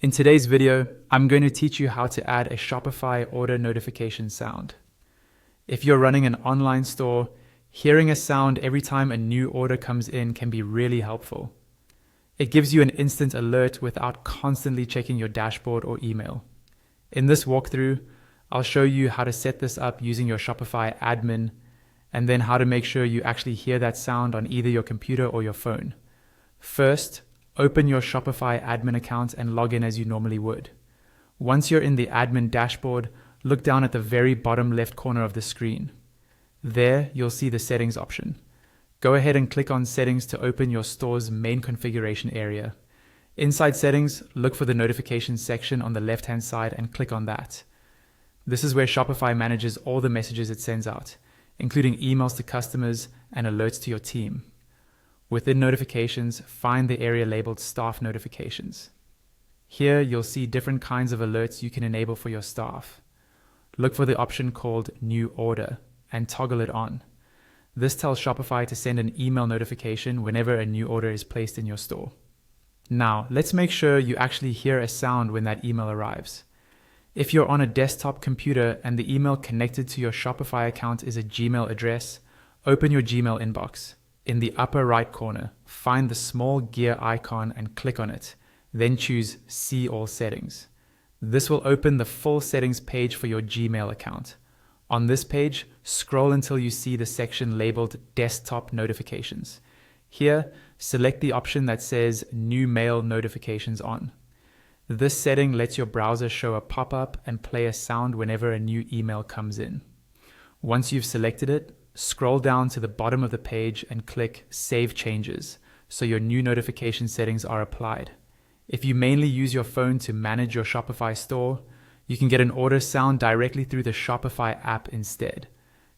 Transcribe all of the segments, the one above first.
In today's video, I'm going to teach you how to add a Shopify order notification sound. If you're running an online store, hearing a sound every time a new order comes in can be really helpful. It gives you an instant alert without constantly checking your dashboard or email. In this walkthrough, I'll show you how to set this up using your Shopify admin, and then how to make sure you actually hear that sound on either your computer or your phone. First, open your Shopify admin account and log in as you normally would. Once you're in the admin dashboard, look down at the very bottom left corner of the screen. There, you'll see the settings option. Go ahead and click on settings to open your store's main configuration area. Inside settings, look for the notifications section on the left-hand side and click on that. This is where Shopify manages all the messages it sends out, including emails to customers and alerts to your team. Within notifications, find the area labeled Staff Notifications. Here, you'll see different kinds of alerts you can enable for your staff. Look for the option called New Order and toggle it on. This tells Shopify to send an email notification whenever a new order is placed in your store. Now, let's make sure you actually hear a sound when that email arrives. If you're on a desktop computer and the email connected to your Shopify account is a Gmail address, open your Gmail inbox. In the upper right corner, find the small gear icon and click on it. Then choose See All Settings. This will open the full settings page for your Gmail account. On this page, scroll until you see the section labeled Desktop Notifications. Here, select the option that says New Mail Notifications On. This setting lets your browser show a pop-up and play a sound whenever a new email comes in. Once you've selected it, scroll down to the bottom of the page and click Save Changes so your new notification settings are applied. If you mainly use your phone to manage your Shopify store, you can get an order sound directly through the Shopify app instead.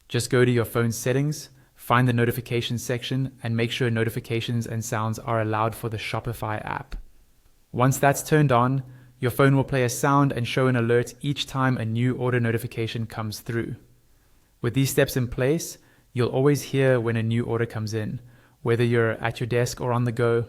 Just go to your phone settings, find the notifications section, and make sure notifications and sounds are allowed for the Shopify app. Once that's turned on, your phone will play a sound and show an alert each time a new order notification comes through. With these steps in place, you'll always hear when a new order comes in, whether you're at your desk or on the go.